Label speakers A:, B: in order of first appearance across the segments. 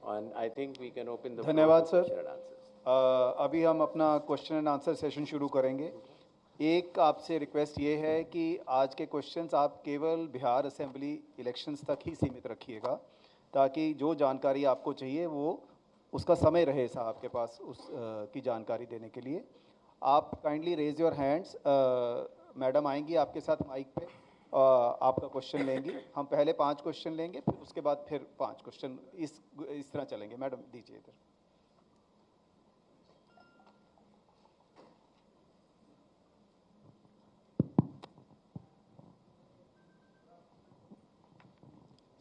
A: And I think we can open the floor
B: धन्यवाद
A: for
B: sir.
A: question and answers.
B: अभी हम अपना question and answer session शुरू करेंगे। एक आपसे रिक्वेस्ट ये है कि आज के क्वेश्चंस आप केवल बिहार असेंबली इलेक्शंस तक ही सीमित रखिएगा, ताकि जो जानकारी आपको चाहिए वो उसका समय रहे साहब के पास उस की जानकारी देने के लिए। आप kindly raise your hands, madam आएंगी आपके साथ माइक पे, आपका क्वेश्चन लेंगी। हम पहले 5 क्वेश्चन लेंगे, फिर उसके बाद फिर 5 क्वेश्चन, इस तरह चलेंगे। मैडम दीजिए इधर।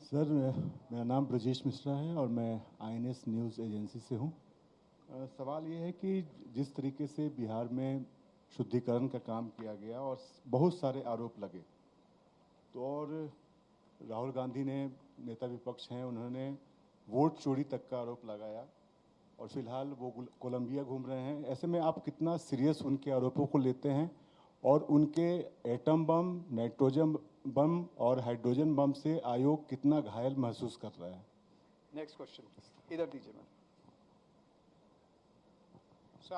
C: सर, मेरा नाम ब्रजेश मिश्रा है और मैं INS न्यूज़ एजेंसी से हूँ। सवाल ये है कि जिस तरीके से बिहार में शुद्धिकरण का काम किया गया और बहुत सारे आरोप लगे, तो और राहुल गांधी ने, नेता विपक्ष हैं, उन्होंने वोट चोरी तक का आरोप लगाया और फिलहाल वो कोलंबिया घूम रहे हैं। ऐसे में आप कितना सीरियस उनके आरोपों को लेते हैं और उनके एटम बम, नाइट्रोजन बम और हाइड्रोजन बम से आयोग कितना घायल महसूस कर रहा है?
B: नेक्स्ट क्वेश्चन इधर दीजिए मैम।
D: सर,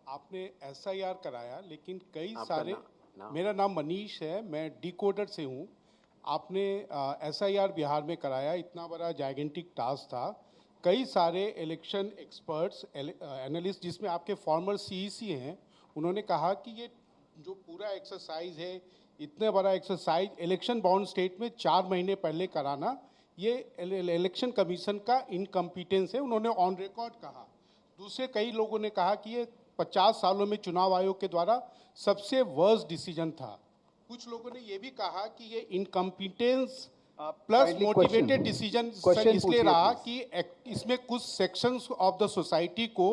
D: आपने SIR कराया, लेकिन कई सारे मेरा नाम मनीष है, मैं डिकोडर से हूँ। आपने SIR बिहार में कराया, इतना बड़ा जाइगेंटिक टास्क था। कई सारे इलेक्शन एक्सपर्ट्स, एनालिस्ट, जिसमें आपके फॉर्मर CEC हैं, उन्होंने कहा कि ये जो पूरा एक्सरसाइज है, इतने बड़ा एक्सरसाइज इलेक्शन बाउंड स्टेट में 4 महीने पहले कराना, ये इलेक्शन कमीशन का इनकम्पिटेंस है, उन्होंने ऑन रिकॉर्ड कहा। दूसरे कई लोगों ने कहा कि ये 50 सालों में चुनाव आयोग के द्वारा सबसे वर्स्ट डिसीजन था। कुछ लोगों ने ये भी कहा कि ये इनकम्पिटेंस प्लस मोटिवेटेड डिसीजन इसलिए रहा कि इसमें कुछ सेक्शंस ऑफ द सोसाइटी को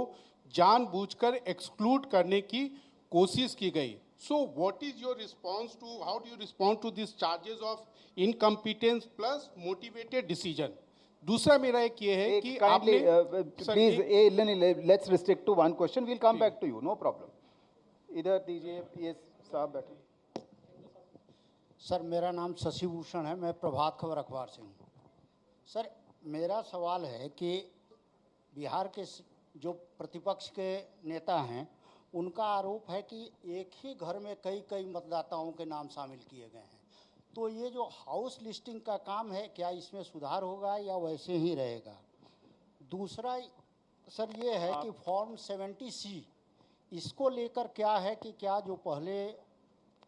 D: जानबूझकर एक्सक्लूड करने की कोशिश की गई। So what is your response to, how do you respond to these charges of incompetence plus motivated decision? दूसरा मेरा एक ये है कि आपने
B: please let's restrict to 1 question, we'll come back to you, no problem. इधर दीजिए, ये साहब बैठे।
E: सर, मेरा नाम शशि भूषण है, मैं प्रभात खबर अखबार से हूँ। सर, मेरा सवाल है कि बिहार के जो प्रतिपक्ष के नेता हैं, उनका आरोप है कि एक ही घर में कई मतदाताओं के नाम शामिल किए गए हैं। तो ये जो हाउस लिस्टिंग का काम है, क्या इसमें सुधार होगा या वैसे ही रहेगा? दूसरा सर ये है कि फॉर्म 70C, इसको लेकर क्या है कि क्या जो पहले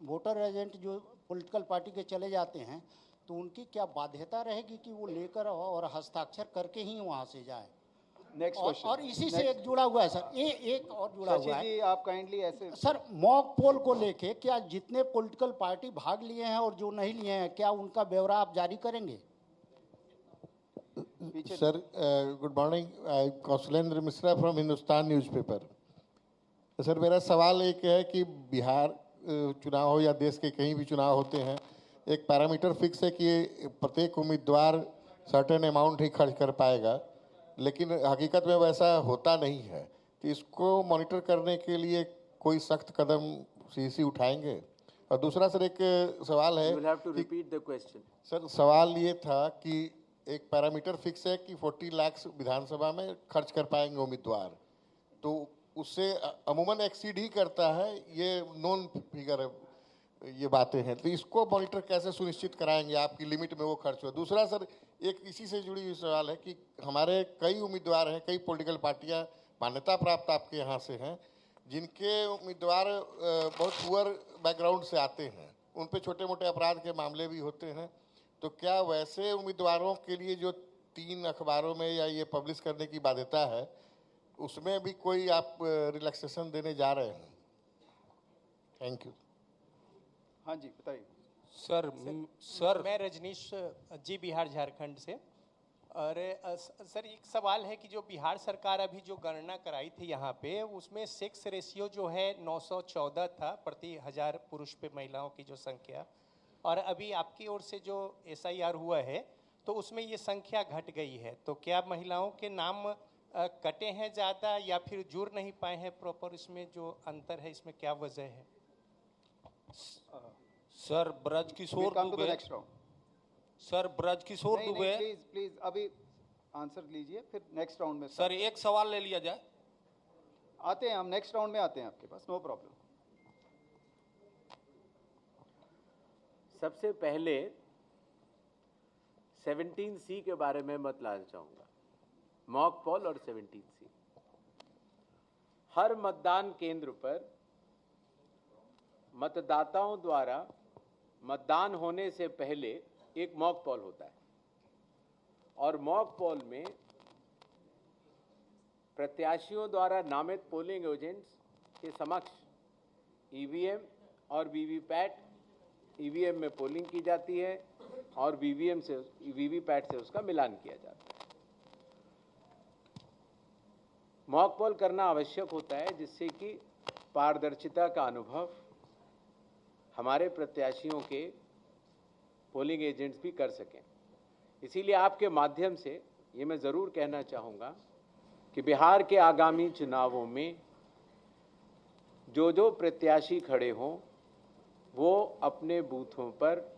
E: वोटर एजेंट जो पॉलिटिकल पार्टी के चले जाते हैं, तो उनकी क्या बाध्यता रहेगी कि वो लेकर और हस्ताक्षर करके ही वहाँ से जाए?
B: Next question.
E: और इसी से एक जुड़ा हुआ है सर, एक और जुड़ा हुआ है।
B: जी, आप काइंडली ऐसे
E: सर, मॉक पोल को लेके क्या जितने पॉलिटिकल पार्टी भाग लिए हैं और जो नहीं लिए हैं, क्या उनका ब्यौरा आप जारी करेंगे?
F: Sir, good morning, Kaushlendra Mishra from Hindustan newspaper. Sir, मेरा सवाल एक है कि बिहार चुनाव हो या देश के कहीं भी चुनाव होते हैं, एक पैरामीटर फिक्स है कि प्रत्येक उम्मीदवार सर्टेन अमाउंट ही खर्च कर पाएगा, लेकिन हकीकत में वैसा होता नहीं है। तो इसको मॉनिटर करने के लिए कोई सख्त कदम CEC उठाएंगे? और दूसरा सर, एक सवाल है।
A: You will have to repeat the question.
F: Sir, सवाल ये था कि एक पैरामीटर फिक्स है कि 40 लाख विधानसभा में खर्च कर पाएंगे उम्मीदवार, तो उससे अमूमन एक्सीड ही करता है, ये नॉन फिगर है, ये बातें हैं। तो इसको मॉनिटर कैसे सुनिश्चित कराएंगे आपकी लिमिट में वो खर्च हो? दूसरा सर, एक इसी से जुड़ी हुई सवाल है कि हमारे कई उम्मीदवार हैं, कई पॉलिटिकल पार्टियां मान्यता प्राप्त आपके यहाँ से हैं, जिनके उम्मीदवार बहुत पुअर बैकग्राउंड से आते हैं, उन पे छोटे मोटे अपराध के मामले भी होते हैं। तो क्या वैसे उम्मीदवारों के लिए जो 3 अखबारों में या ये पब्लिश करने की बाध्यता है, उसमें भी कोई आप रिलैक्सेशन देने जा रहे हैं? Thank you.
B: हाँ जी, बताइए।
G: सर मैं रजनीश जी, बिहार झारखंड से। और सर, एक सवाल है कि जो बिहार सरकार अभी जो गणना कराई थी यहाँ पे, उसमें सेक्स रेशियो जो है 914 था प्रति 1000 पुरुष पे महिलाओं की जो संख्या, और अभी आपकी ओर से जो SIR हुआ है तो उसमें ये संख्या घट गई है। तो क्या महिलाओं के नाम कटे हैं ज़्यादा या फिर जुड़ नहीं पाए हैं प्रॉपर? इसमें जो अंतर है, इसमें क्या वजह है?
H: Sir, Brajkishore Dubey. Sir Brajkishore Dubey.
B: Please please अभी आंसर लीजिए, फिर नेक्स्ट राउंड में
H: सर एक सवाल ले लिया जाए।
B: आते हैं हम, नेक्स्ट राउंड में आते हैं आपके पास, नो प्रॉब्लम।
A: सबसे पहले 17C के बारे में बतलाना चाहूंगा, मॉक पोल और 17C। हर मतदान केंद्र पर मतदाताओं द्वारा मतदान होने से पहले एक मॉक पोल होता है, और मॉक पोल में प्रत्याशियों द्वारा नामित पोलिंग एजेंट्स के समक्ष ईवीएम और वीवीपैट, ईवीएम में पोलिंग की जाती है और वीवीपैट से उसका मिलान किया जाता है। मॉक पोल करना आवश्यक होता है जिससे कि पारदर्शिता का अनुभव हमारे प्रत्याशियों के पोलिंग एजेंट्स भी कर सकें। इसीलिए आपके माध्यम से ये मैं ज़रूर कहना चाहूँगा कि बिहार के आगामी चुनावों में जो जो प्रत्याशी खड़े हों वो अपने बूथों पर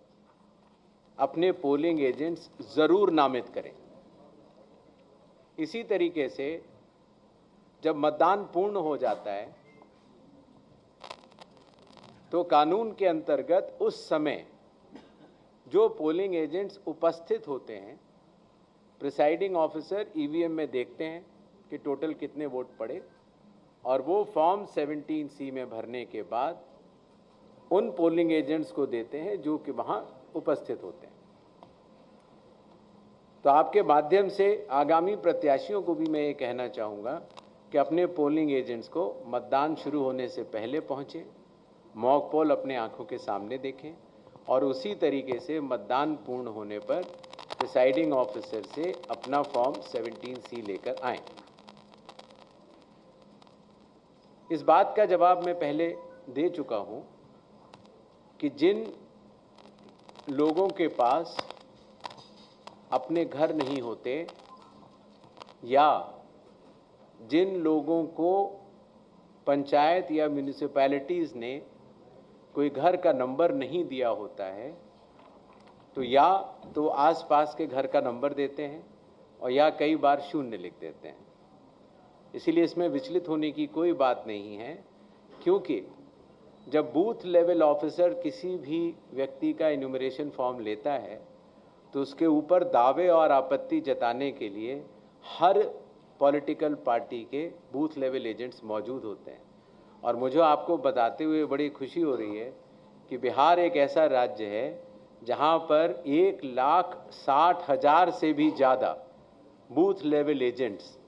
A: अपने पोलिंग एजेंट्स ज़रूर नामित करें। इसी तरीके से जब मतदान पूर्ण हो जाता है तो कानून के अंतर्गत उस समय जो पोलिंग एजेंट्स उपस्थित होते हैं, प्रिसाइडिंग ऑफिसर ईवीएम में देखते हैं कि टोटल कितने वोट पड़े, और वो फॉर्म 17C में भरने के बाद उन पोलिंग एजेंट्स को देते हैं जो कि वहाँ उपस्थित होते हैं। तो आपके माध्यम से आगामी प्रत्याशियों को भी मैं ये कहना चाहूँगा कि अपने पोलिंग एजेंट्स को मतदान शुरू होने से पहले पहुँचें, मॉक पोल अपने आंखों के सामने देखें और उसी तरीके से मतदान पूर्ण होने पर प्रिसाइडिंग ऑफिसर से अपना फॉर्म 17C लेकर आएं। इस बात का जवाब मैं पहले दे चुका हूं कि जिन लोगों के पास अपने घर नहीं होते या जिन लोगों को पंचायत या म्यूनिसिपैलिटीज़ ने कोई घर का नंबर नहीं दिया होता है, तो या तो आसपास के घर का नंबर देते हैं और या कई बार शून्य लिख देते हैं। इसीलिए इसमें विचलित होने की कोई बात नहीं है, क्योंकि जब बूथ लेवल ऑफिसर किसी भी व्यक्ति का इन्यूमरेशन फॉर्म लेता है तो उसके ऊपर दावे और आपत्ति जताने के लिए हर पॉलिटिकल पार्टी के बूथ लेवल एजेंट्स मौजूद होते हैं। और मुझे आपको बताते हुए बड़ी खुशी हो रही है कि बिहार एक ऐसा राज्य है जहां पर 1,60,000 से भी ज़्यादा बूथ लेवल एजेंट्स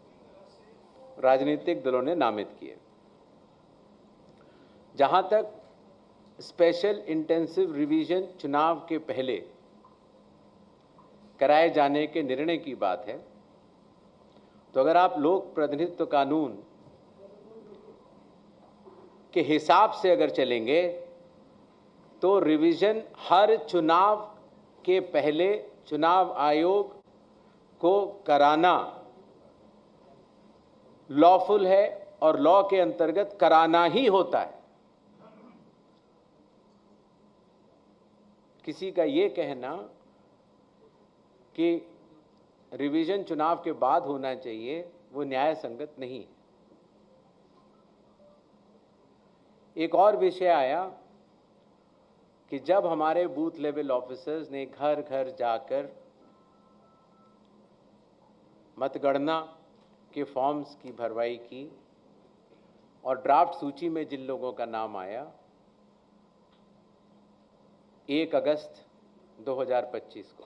A: राजनीतिक दलों ने नामित किए। जहां तक स्पेशल इंटेंसिव रिवीजन चुनाव के पहले कराए जाने के निर्णय की बात है, तो अगर आप लोक प्रतिनिधित्व कानून के हिसाब से अगर चलेंगे तो रिवीजन हर चुनाव के पहले चुनाव आयोग को कराना लॉफुल है और लॉ के अंतर्गत कराना ही होता है। किसी का ये कहना कि रिवीजन चुनाव के बाद होना चाहिए वो न्याय संगत नहीं है। एक और विषय आया कि जब हमारे बूथ लेवल ऑफिसर्स ने घर घर जाकर मतगणना के फॉर्म्स की भरवाई की और ड्राफ्ट सूची में जिन लोगों का नाम आया 1 अगस्त 2025 को,